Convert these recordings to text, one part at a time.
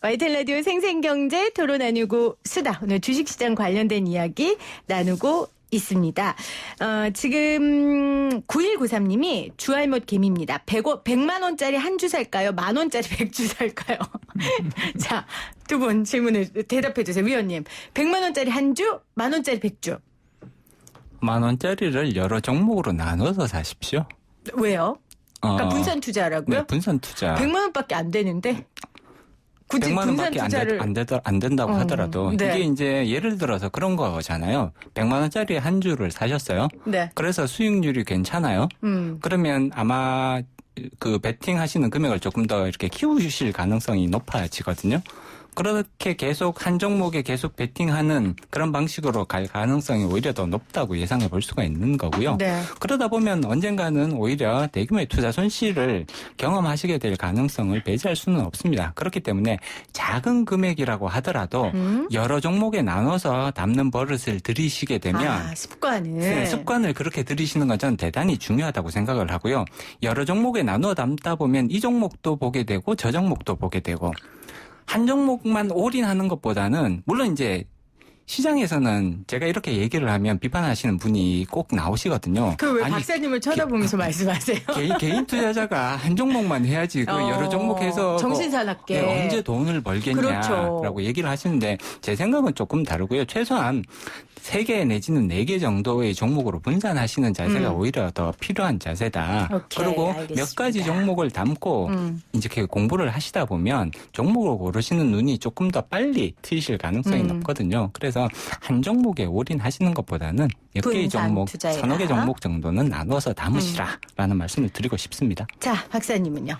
YTN 라디오 생생경제 토론 나누고 수다. 오늘 주식시장 관련된 이야기 나누고 있습니다. 지금 9193님이 주알못 개미입니다. 100만 원짜리 한 주 살까요? 만 원짜리 100주 살까요? 자, 두 분 질문을 대답해 주세요. 위원님. 100만 원짜리 한 주, 만 원짜리 100주. 만 원짜리를 여러 종목으로 나눠서 사십시오. 왜요? 그러니까 분산 투자라고요? 네, 분산 투자. 100만 원밖에 안 되는데. 굳이 100만 분산 원밖에 투자를 안 된다고 하더라도 네. 이게 이제 예를 들어서 그런 거잖아요. 100만 원짜리 한 주를 사셨어요. 네. 그래서 수익률이 괜찮아요. 그러면 아마 그 베팅 하시는 금액을 조금 더 이렇게 키우실 가능성이 높아지거든요. 그렇게 계속 한 종목에 계속 베팅하는 그런 방식으로 갈 가능성이 오히려 더 높다고 예상해 볼 수가 있는 거고요. 네. 그러다 보면 언젠가는 오히려 대규모의 투자 손실을 경험하시게 될 가능성을 배제할 수는 없습니다. 그렇기 때문에 작은 금액이라고 하더라도 여러 종목에 나눠서 담는 버릇을 들이시게 되면 습관을 그렇게 들이시는 건 저는 대단히 중요하다고 생각을 하고요. 여러 종목에 나눠 담다 보면 이 종목도 보게 되고 저 종목도 보게 되고 한 종목만 올인하는 것보다는 물론 이제 시장에서는 제가 이렇게 얘기를 하면 비판하시는 분이 꼭 나오시거든요. 그 왜 박사님을 쳐다보면서 말씀하세요? 개인 투자자가 한 종목만 해야지 그 여러 종목해서 정신사납게 언제 돈을 벌겠냐라고 그렇죠. 얘기를 하시는데 제 생각은 조금 다르고요. 최소한 3개 내지는 4개 정도의 종목으로 분산하시는 자세가 오히려 더 필요한 자세다. 오케이, 그리고 알겠습니다. 몇 가지 종목을 담고 이제 공부를 하시다 보면 종목을 고르시는 눈이 조금 더 빨리 트이실 가능성이 높거든요. 그래서 한 종목에 올인하시는 것보다는 몇 개의 종목, 투자해라. 서너 개 종목 정도는 나눠서 담으시라라는 말씀을 드리고 싶습니다. 자, 박사님은요?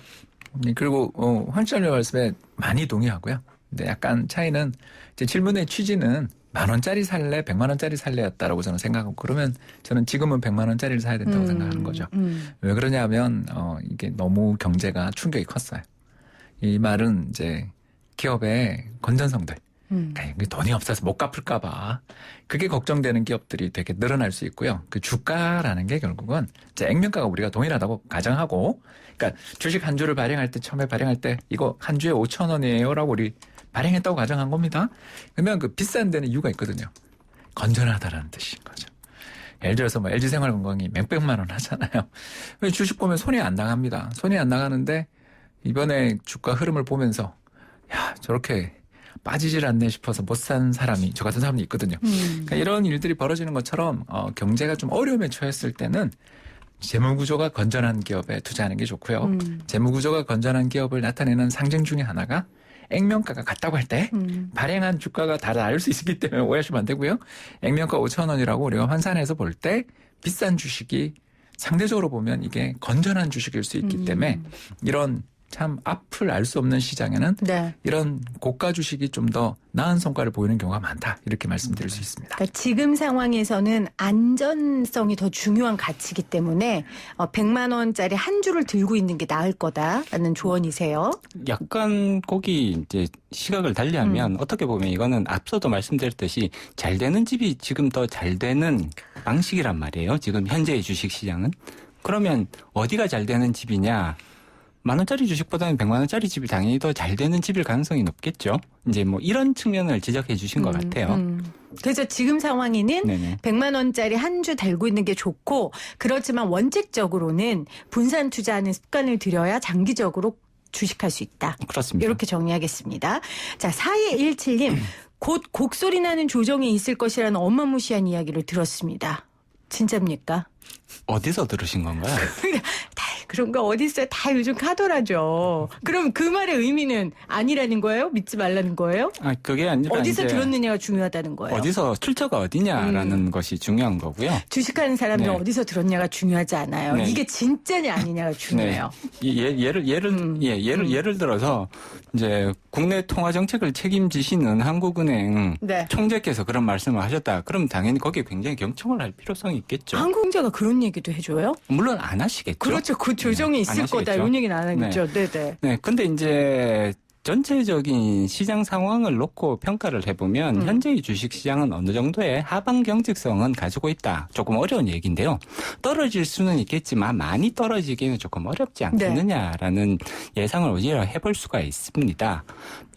네, 그리고 환철님 말씀에 많이 동의하고요. 근데 약간 차이는 이제 질문의 취지는 만 원짜리 살래, 100만 원짜리 살래였다라고 저는 생각하고 그러면 저는 지금은 100만 원짜리를 사야 된다고 생각하는 거죠. 왜 그러냐면 이게 너무 경제가 충격이 컸어요. 이 말은 이제 기업의 건전성들, 그러니까 돈이 없어서 못 갚을까 봐 그게 걱정되는 기업들이 되게 늘어날 수 있고요. 그 주가라는 게 결국은 이제 액면가가 우리가 동일하다고 가정하고 그러니까 주식 한 주를 발행할 때 처음에 발행할 때 이거 한 주에 5천 원이에요라고 우리 발행했다고 가정한 겁니다. 그러면 그 비싼 데는 이유가 있거든요. 건전하다라는 뜻인 거죠. 예를 들어서 뭐 LG생활건강이 몇백만 원 하잖아요. 주식 보면 손이 안 나갑니다. 손이 안 나가는데 이번에 주가 흐름을 보면서 야 저렇게 빠지질 않네 싶어서 못 산 사람이 저 같은 사람이 있거든요. 그러니까 이런 일들이 벌어지는 것처럼 경제가 좀 어려움에 처했을 때는 재무구조가 건전한 기업에 투자하는 게 좋고요. 재무구조가 건전한 기업을 나타내는 상징 중에 하나가 액면가가 같다고 할 때 발행한 주가가 다 다를 수 있기 때문에 오해하시면 안 되고요. 액면가 5천 원이라고 우리가 환산해서 볼 때 비싼 주식이 상대적으로 보면 이게 건전한 주식일 수 있기 때문에 이런 참 앞을 알 수 없는 시장에는 네. 이런 고가 주식이 좀 더 나은 성과를 보이는 경우가 많다. 이렇게 말씀드릴 수 있습니다. 그러니까 지금 상황에서는 안전성이 더 중요한 가치이기 때문에 100만 원짜리 한 주를 들고 있는 게 나을 거다라는 조언이세요. 약간 거기 이제 시각을 달리하면 어떻게 보면 이거는 앞서도 말씀드렸듯이 잘 되는 집이 지금 더 잘 되는 방식이란 말이에요. 지금 현재의 주식 시장은. 그러면 어디가 잘 되는 집이냐? 만 원짜리 주식보다는 100만 원짜리 집이 당연히 더 잘 되는 집일 가능성이 높겠죠. 이제 뭐 이런 측면을 지적해 주신 것 같아요. 그래서 지금 상황에는 네네. 100만 원짜리 한 주 달고 있는 게 좋고 그렇지만 원칙적으로는 분산 투자하는 습관을 들여야 장기적으로 주식할 수 있다. 그렇습니다. 이렇게 정리하겠습니다. 자, 4217님. 곧 곡소리 나는 조정이 있을 것이라는 어마무시한 이야기를 들었습니다. 진짜입니까? 어디서 들으신 건가요? 다 그런 거 어디 있어요? 다 요즘 카더라죠. 그럼 그 말의 의미는 아니라는 거예요? 믿지 말라는 거예요? 아, 그게 아니라 어디서 이제 들었느냐가 중요하다는 거예요. 어디서 출처가 어디냐라는 것이 중요한 거고요. 주식하는 사람들 네. 어디서 들었냐가 중요하지 않아요. 네. 이게 진짜냐 아니냐가 중요해요. 예를 들어서 이제 국내 통화 정책을 책임지시는 한국은행 네. 총재께서 그런 말씀을 하셨다. 그럼 당연히 거기에 굉장히 경청을 할 필요성이 있겠죠. 한국경제가 그런 얘기도 해줘요? 물론 안 하시겠죠. 그렇죠. 그 조정이 안 있을 하시겠죠. 거다. 이런 얘기는 안 하겠죠. 네네. 네, 근데 이제 전체적인 시장 상황을 놓고 평가를 해보면 현재의 주식시장은 어느 정도의 하방 경직성은 가지고 있다. 조금 어려운 얘기인데요. 떨어질 수는 있겠지만 많이 떨어지기는 조금 어렵지 않겠느냐라는 예상을 오히려 해볼 수가 있습니다.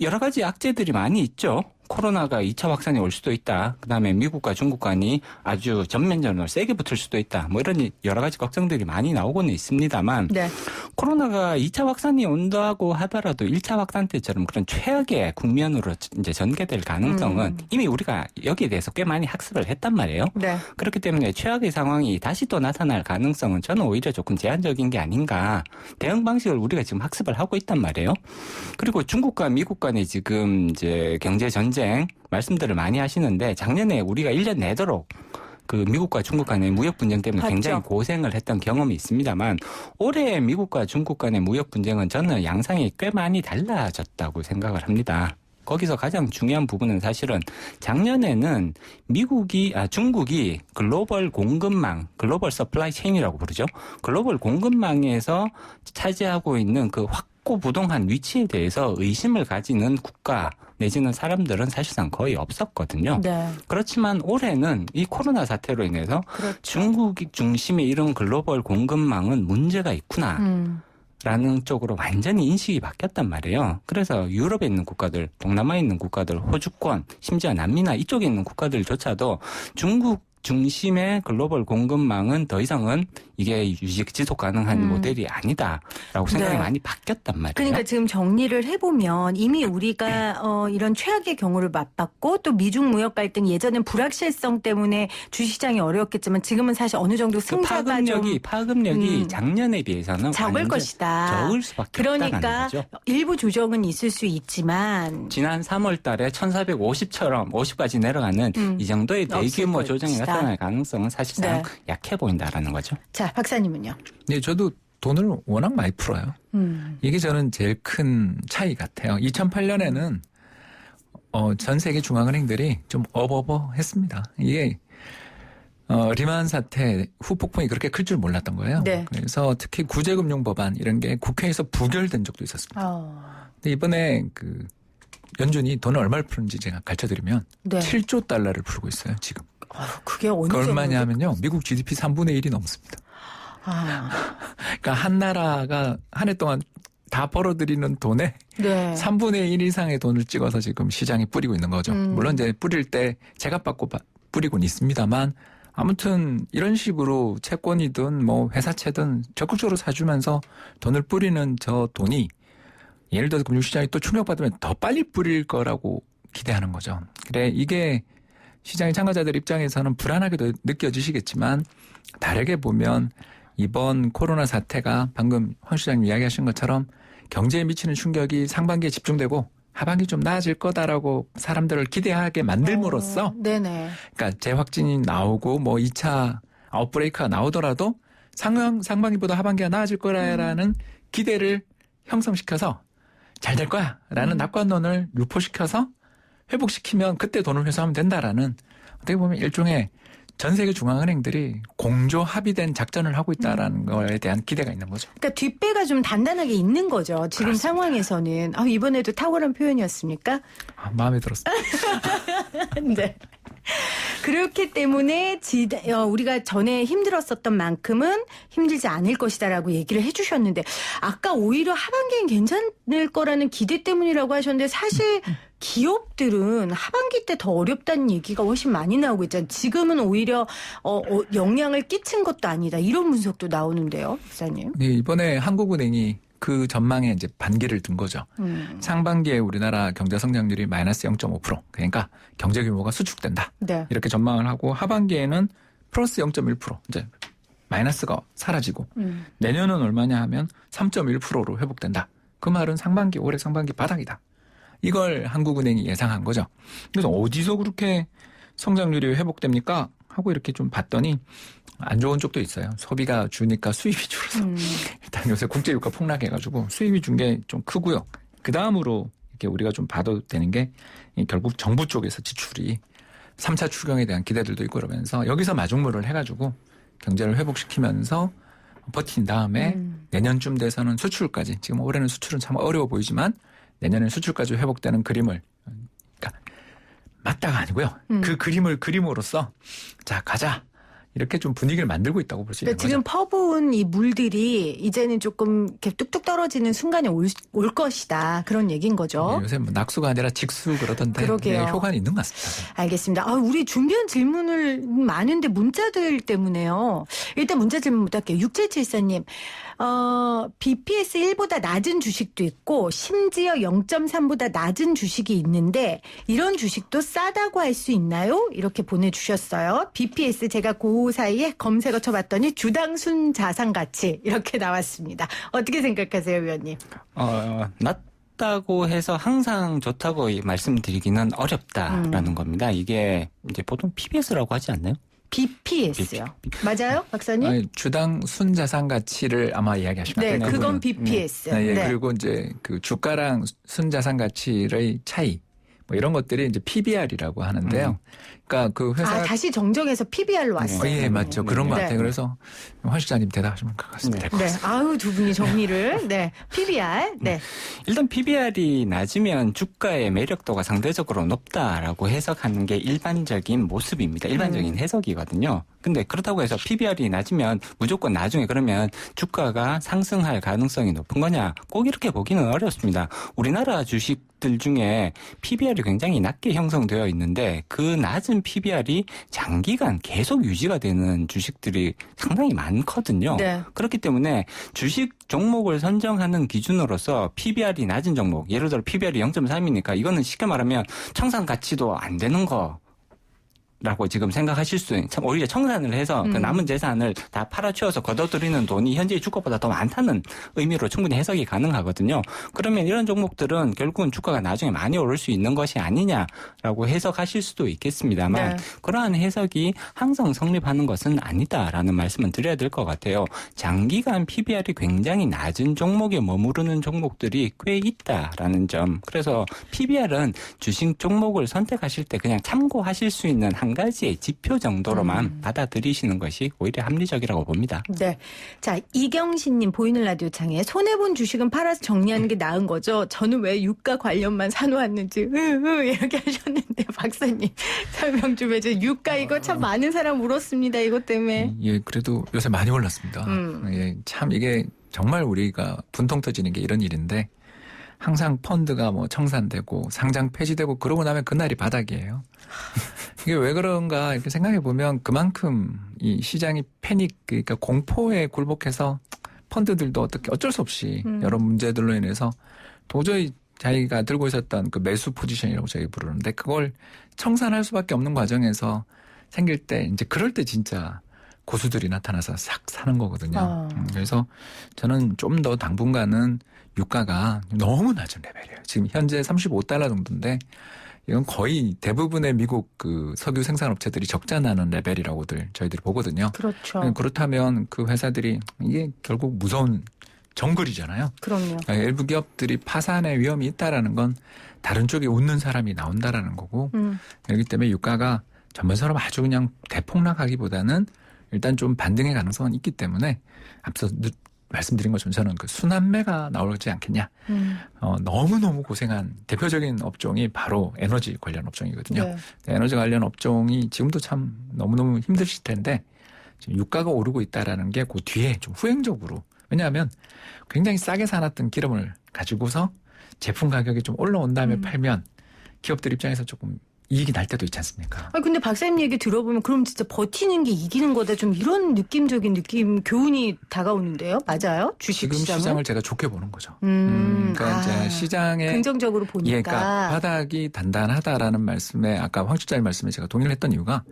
여러 가지 악재들이 많이 있죠. 코로나가 2차 확산이 올 수도 있다. 그다음에 미국과 중국 간이 아주 전면전으로 세게 붙을 수도 있다. 뭐 이런 여러 가지 걱정들이 많이 나오고는 있습니다만 네. 코로나가 2차 확산이 온다고 하더라도 1차 확산 때처럼 그런 최악의 국면으로 이제 전개될 가능성은 이미 우리가 여기에 대해서 꽤 많이 학습을 했단 말이에요. 네. 그렇기 때문에 최악의 상황이 다시 또 나타날 가능성은 저는 오히려 조금 제한적인 게 아닌가. 대응 방식을 우리가 지금 학습을 하고 있단 말이에요. 그리고 중국과 미국 간의 지금 이제 경제 전쟁 말씀들을 많이 하시는데 작년에 우리가 1년 내도록 그 미국과 중국 간의 무역 분쟁 때문에 맞죠. 굉장히 고생을 했던 경험이 있습니다만 올해 미국과 중국 간의 무역 분쟁은 저는 양상이 꽤 많이 달라졌다고 생각을 합니다. 거기서 가장 중요한 부분은 사실은 작년에는 중국이 글로벌 공급망, 글로벌 서플라이 체인이라고 부르죠. 글로벌 공급망에서 차지하고 있는 그 확고부동한 위치에 대해서 의심을 가지는 국가 내지는 사람들은 사실상 거의 없었거든요. 네. 그렇지만 올해는 이 코로나 사태로 인해서 그렇죠. 중국 중심의 이런 글로벌 공급망은 문제가 있구나. 라는 쪽으로 완전히 인식이 바뀌었단 말이에요. 그래서 유럽에 있는 국가들, 동남아에 있는 국가들, 호주권, 심지어 남미나 이쪽에 있는 국가들조차도 중국 중심의 글로벌 공급망은 더 이상은 이게 지속 가능한 모델이 아니다라고 생각이 네. 많이 바뀌었단 말이에요. 그러니까 지금 정리를 해보면 이미 우리가 이런 최악의 경우를 맛봤고 또 미중 무역 갈등 예전엔 불확실성 때문에 주시장이 어려웠겠지만 지금은 사실 어느 정도 승자가 좀 파급력이 작년에 비해서는 적을 완전 것이다. 적을 수밖에 없다는 그러니까 거죠. 일부 조정은 있을 수 있지만 지난 3월 달에 1450처럼 50까지 내려가는 이 정도의 대규모 없을 조정이 것이다. 나타날 가능성은 사실상 네. 약해 보인다라는 거죠. 자, 박사님은요? 네, 저도 돈을 워낙 많이 풀어요. 이게 저는 제일 큰 차이 같아요. 2008년에는 전 세계 중앙은행들이 좀 어버버했습니다. 이게 리만 사태 후폭풍이 그렇게 클 줄 몰랐던 거예요. 네. 그래서 특히 구제금융법안 이런 게 국회에서 부결된 적도 있었습니다. 근데 이번에 그 연준이 돈을 얼마를 푸는지 제가 가르쳐드리면 네. 7조 달러를 풀고 있어요, 지금. 그게 어느 그 얼마냐 정도? 하면요. 미국 GDP 3분의 1이 넘습니다. 그러니까 한 나라가 한 해 동안 다 벌어들이는 돈에 네. 3분의 1 이상의 돈을 찍어서 지금 시장에 뿌리고 있는 거죠. 물론 이제 뿌릴 때 제값받고 뿌리고는 있습니다만 아무튼 이런 식으로 채권이든 뭐 회사채든 적극적으로 사주면서 돈을 뿌리는 저 돈이 예를 들어서 금융시장이 또 충격받으면 더 빨리 뿌릴 거라고 기대하는 거죠. 그래 이게 시장의 참가자들 입장에서는 불안하게도 느껴지시겠지만 다르게 보면 이번 코로나 사태가 방금 황 시장님 이야기하신 것처럼 경제에 미치는 충격이 상반기에 집중되고 하반기 좀 나아질 거다라고 사람들을 기대하게 만들므로써 네네. 그러니까 재확진이 나오고 뭐 2차 아웃브레이크가 나오더라도 상반기보다 하반기가 나아질 거라는 기대를 형성시켜서 잘 될 거야라는 낙관론을 유포시켜서 회복시키면 그때 돈을 회수하면 된다라는 어떻게 보면 일종의 전 세계 중앙은행들이 공조 합의된 작전을 하고 있다라는 거에 대한 기대가 있는 거죠. 그러니까 뒷배가 좀 단단하게 있는 거죠. 지금 그렇습니다. 상황에서는. 이번에도 탁월한 표현이었습니까? 마음에 들었습니다. 네. 그렇기 때문에 우리가 전에 힘들었었던 만큼은 힘들지 않을 것이다라고 얘기를 해주셨는데 아까 오히려 하반기엔 괜찮을 거라는 기대 때문이라고 하셨는데 사실 기업들은 하반기 때 더 어렵다는 얘기가 훨씬 많이 나오고 있잖아요. 지금은 오히려 영향을 끼친 것도 아니다. 이런 분석도 나오는데요, 박사님. 네, 이번에 한국은행이 그 전망에 이제 반기를 든 거죠. 상반기에 우리나라 경제 성장률이 마이너스 0.5%. 그러니까 경제 규모가 수축된다. 네. 이렇게 전망을 하고 하반기에는 플러스 0.1% 이제 마이너스가 사라지고 내년은 얼마냐 하면 3.1%로 회복된다. 그 말은 올해 상반기 바닥이다. 이걸 한국은행이 예상한 거죠. 그래서 어디서 그렇게 성장률이 회복됩니까? 하고 이렇게 좀 봤더니 안 좋은 쪽도 있어요. 소비가 주니까 수입이 줄어서 일단 요새 국제유가 폭락해가지고 수입이 준 게 좀 크고요. 그 다음으로 이렇게 우리가 좀 봐도 되는 게 결국 정부 쪽에서 지출이 3차 추경에 대한 기대들도 있고 그러면서 여기서 마중물을 해가지고 경제를 회복시키면서 버틴 다음에 내년쯤 돼서는 수출까지 지금 올해는 수출은 참 어려워 보이지만 내년에 수출까지 회복되는 그림을 그러니까 맞다가 아니고요. 그 그림을 그림으로써 자 가자. 이렇게 좀 분위기를 만들고 있다고 볼 수 있는 그러니까 지금 거죠. 퍼부은 이 물들이 이제는 조금 이렇게 뚝뚝 떨어지는 순간이 올 것이다. 그런 얘기인 거죠. 네, 요새 뭐 낙수가 아니라 직수 그러던데 그러게요. 네, 효과는 있는 것 같습니다. 알겠습니다. 우리 준비한 질문을 많은데 문자들 때문에요. 일단 문자 질문부터 할게요. 6774님. BPS 1보다 낮은 주식도 있고 심지어 0.3보다 낮은 주식이 있는데 이런 주식도 싸다고 할 수 있나요? 이렇게 보내주셨어요. BPS 제가 그 사이에 검색어 쳐봤더니 주당 순자산 가치 이렇게 나왔습니다. 어떻게 생각하세요, 위원님? 낮다고 해서 항상 좋다고 말씀드리기는 어렵다라는 겁니다. 이게 이제 보통 PBS라고 하지 않나요? BPS요. 맞아요, 박사님? 아니, 주당 순자산 가치를 아마 이야기하시면 네, 될 그건 거고요. BPS. 네, 예, 네. 그리고 이제 그 주가랑 순자산 가치의 차이 뭐 이런 것들이 이제 PBR이라고 하는데요. 그러니까 그 회사 다시 정정해서 PBR로 왔어요. 예, 맞죠. 그런 것 네. 같아요. 그래서 황 실장님 대답하시면 될것 네. 같습니다. 두 분이 정리를. 네. PBR. 네. 일단 PBR이 낮으면 주가의 매력도가 상대적으로 높다라고 해석하는 게 일반적인 모습입니다. 일반적인 해석이거든요. 근데 그렇다고 해서 PBR이 낮으면 무조건 나중에 그러면 주가가 상승할 가능성이 높은 거냐? 꼭 이렇게 보기는 어렵습니다. 우리나라 주식들 중에 PBR이 굉장히 낮게 형성되어 있는데 그 낮은 PBR이 장기간 계속 유지가 되는 주식들이 상당히 많거든요. 네. 그렇기 때문에 주식 종목을 선정하는 기준으로서 PBR이 낮은 종목, 예를 들어 PBR이 0.3이니까 이거는 쉽게 말하면 청산 가치도 안 되는 거. 라고 지금 생각하실 수 있는, 오히려 청산을 해서 그 남은 재산을 다 팔아치워서 걷어들이는 돈이 현재 주가보다 더 많다는 의미로 충분히 해석이 가능하거든요. 그러면 이런 종목들은 결국은 주가가 나중에 많이 오를 수 있는 것이 아니냐라고 해석하실 수도 있겠습니다만 네. 그러한 해석이 항상 성립하는 것은 아니다라는 말씀은 드려야 될 것 같아요. 장기간 PBR이 굉장히 낮은 종목에 머무르는 종목들이 꽤 있다라는 점. 그래서 PBR은 주식 종목을 선택하실 때 그냥 참고하실 수 있는 한 가지의 지표 정도로만 받아들이시는 것이 오히려 합리적이라고 봅니다. 네. 자, 이경신님 보이는 라디오 창에 손해본 주식은 팔아서 정리하는 게 나은 거죠. 저는 왜 유가 관련만 사놓았는지 이렇게 하셨는데 박사님 설명 좀 해주세요. 유가 이거 참 많은 사람 울었습니다. 이것 때문에. 예, 그래도 요새 많이 올랐습니다. 예, 참 이게 정말 우리가 분통 터지는 게 이런 일인데 항상 펀드가 뭐 청산되고 상장 폐지되고 그러고 나면 그날이 바닥이에요. 이게 왜 그런가 이렇게 생각해 보면 그만큼 이 시장이 패닉 그러니까 공포에 굴복해서 펀드들도 어쩔 수 없이 여러 문제들로 인해서 도저히 자기가 들고 있었던 그 매수 포지션이라고 저희 부르는데 그걸 청산할 수밖에 없는 과정에서 생길 때 이제 그럴 때 진짜 고수들이 나타나서 싹 사는 거거든요. 그래서 저는 좀 더 당분간은 유가가 너무 낮은 레벨이에요. 지금 현재 35달러 정도인데 이건 거의 대부분의 미국 그 석유 생산업체들이 적자 나는 레벨이라고들 저희들이 보거든요. 그렇죠. 그렇다면 그 회사들이 이게 결국 무서운 정글이잖아요. 그럼요. 일부 기업들이 파산의 위험이 있다라는 건 다른 쪽에 웃는 사람이 나온다라는 거고 그렇기 때문에 유가가 전반적으로 아주 그냥 대폭락하기보다는 일단 좀 반등의 가능성은 있기 때문에 앞서 말씀드린 것처럼 저는 그 순환매가 나오지 않겠냐. 너무너무 고생한 대표적인 업종이 바로 에너지 관련 업종이거든요. 네. 에너지 관련 업종이 지금도 참 너무너무 힘드실 텐데 지금 유가가 오르고 있다라는 게 그 뒤에 좀 후행적으로 왜냐하면 굉장히 싸게 사놨던 기름을 가지고서 제품 가격이 좀 올라온 다음에 팔면 기업들 입장에서 조금 이익이 날 때도 있지 않습니까? 근데 박사님 얘기 들어보면 그럼 진짜 버티는 게 이기는 거다. 좀 이런 느낌적인 교훈이 다가오는데요. 맞아요? 지금 주식시장은? 시장을 제가 좋게 보는 거죠. 그러니까 이제 시장에 긍정적으로 보니까. 예, 그러니까 바닥이 단단하다라는 말씀에 아까 황 실장님 말씀에 제가 동의를 했던 이유가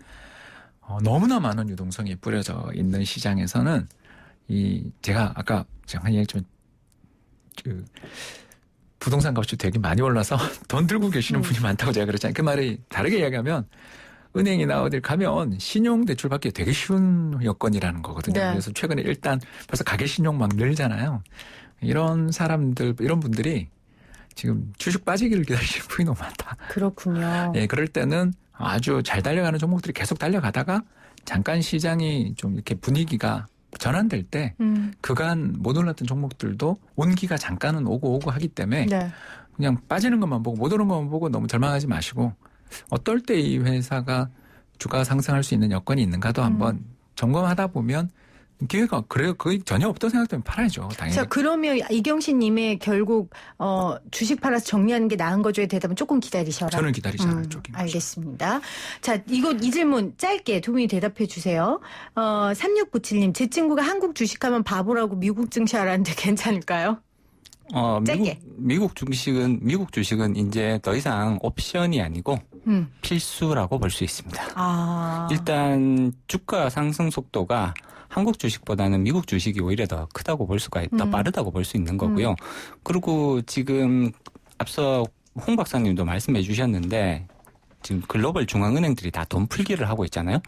너무나 많은 유동성이 뿌려져 있는 시장에서는 제가 아까 제가 얘기했지만 그 부동산 값이 되게 많이 올라서 돈 들고 계시는 분이 많다고 제가 그랬잖아요. 그 말이 다르게 이야기하면 은행이나 어딜 가면 신용대출 받기 되게 쉬운 여건이라는 거거든요. 네. 그래서 최근에 일단 벌써 가계신용 막 늘잖아요. 이런 사람들, 이런 분들이 지금 주식 빠지기를 기다리시는 분이 너무 많다. 그렇군요. 예, 그럴 때는 아주 잘 달려가는 종목들이 계속 달려가다가 잠깐 시장이 좀 이렇게 분위기가 전환될 때 그간 못 올랐던 종목들도 온기가 잠깐은 오고 하기 때문에 네. 그냥 빠지는 것만 보고 못 오르는 것만 보고 너무 절망하지 마시고 어떨 때 이 회사가 주가가 상승할 수 있는 여건이 있는가도 한번 점검하다 보면 기회가 그래요. 그게 전혀 없다고 생각되면 팔아야죠. 당연히. 자, 그러면 이경신 님의 결국 주식 팔아서 정리하는 게 나은 거죠의 대답은 조금 기다리셔라. 저는 기다리지 않을 쪽입니다. 알겠습니다. 자, 이 질문 짧게 두 분이 대답해 주세요. 3697님, 제 친구가 한국 주식하면 바보라고 미국 증시 하라는데 괜찮을까요? 짧게. 미국 주식은 이제 더 이상 옵션이 아니고 필수라고 볼 수 있습니다. 아. 일단 주가 상승 속도가 한국 주식보다는 미국 주식이 오히려 더 크다고 볼 수가 더 빠르다고 볼 수 있는 거고요. 그리고 지금 앞서 홍 박사님도 말씀해 주셨는데 지금 글로벌 중앙은행들이 다 돈 풀기를 하고 있잖아요.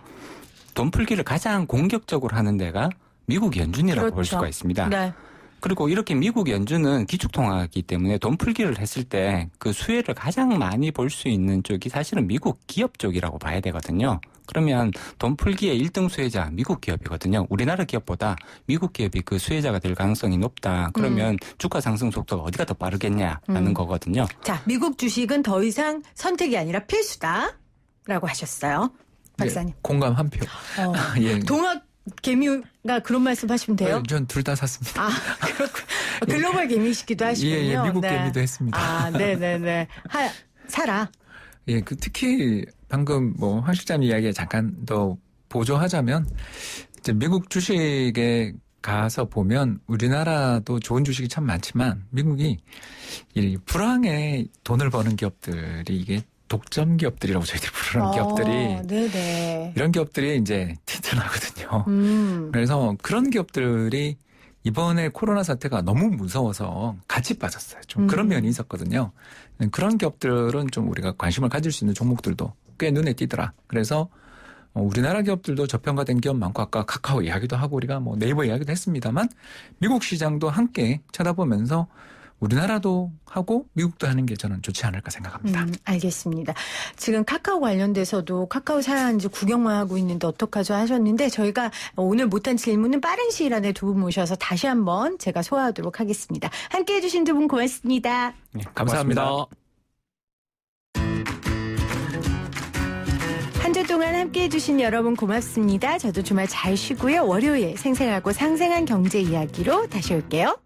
돈 풀기를 가장 공격적으로 하는 데가 미국 연준이라고 그렇죠. 볼 수가 있습니다. 네. 그리고 이렇게 미국 연준은 기축통화이기 때문에 돈 풀기를 했을 때 그 수혜를 가장 많이 볼 수 있는 쪽이 사실은 미국 기업 쪽이라고 봐야 되거든요. 그러면 돈 풀기의 1등 수혜자 미국 기업이거든요. 우리나라 기업보다 미국 기업이 그 수혜자가 될 가능성이 높다. 그러면 주가 상승 속도가 어디가 더 빠르겠냐라는 거거든요. 자, 미국 주식은 더 이상 선택이 아니라 필수다라고 하셨어요. 박사님. 네, 공감 한 표. 예. 동학 개미가 그런 말씀 하시면 돼요? 전 둘 다 샀습니다. 아, 그렇군. 글로벌 개미시기도 하시군요. 예, 미국 개미도 했습니다. 아, 네네네. 사라. 예, 특히 방금 황 실장님 이야기에 잠깐 더 보조하자면 이제 미국 주식에 가서 보면 우리나라도 좋은 주식이 참 많지만 미국이 이 불황에 돈을 버는 기업들이 이게 독점 기업들이라고 저희들이 부르는 기업들이 네네. 이런 기업들이 이제 튼튼하거든요. 그래서 그런 기업들이 이번에 코로나 사태가 너무 무서워서 같이 빠졌어요. 좀 그런 면이 있었거든요. 그런 기업들은 좀 우리가 관심을 가질 수 있는 종목들도 꽤 눈에 띄더라. 그래서 우리나라 기업들도 저평가된 기업 많고 아까 카카오 이야기도 하고 우리가 네이버 이야기도 했습니다만 미국 시장도 함께 쳐다보면서 우리나라도 하고 미국도 하는 게 저는 좋지 않을까 생각합니다. 알겠습니다. 지금 카카오 관련돼서도 카카오 사야 하는지 구경만 하고 있는데 어떡하죠 하셨는데 저희가 오늘 못한 질문은 빠른 시일 안에 두 분 모셔서 다시 한번 제가 소화하도록 하겠습니다. 함께해 주신 두 분 고맙습니다. 네, 감사합니다. 한 주 동안 함께해 주신 여러분 고맙습니다. 저도 주말 잘 쉬고요. 월요일 생생하고 상생한 경제 이야기로 다시 올게요.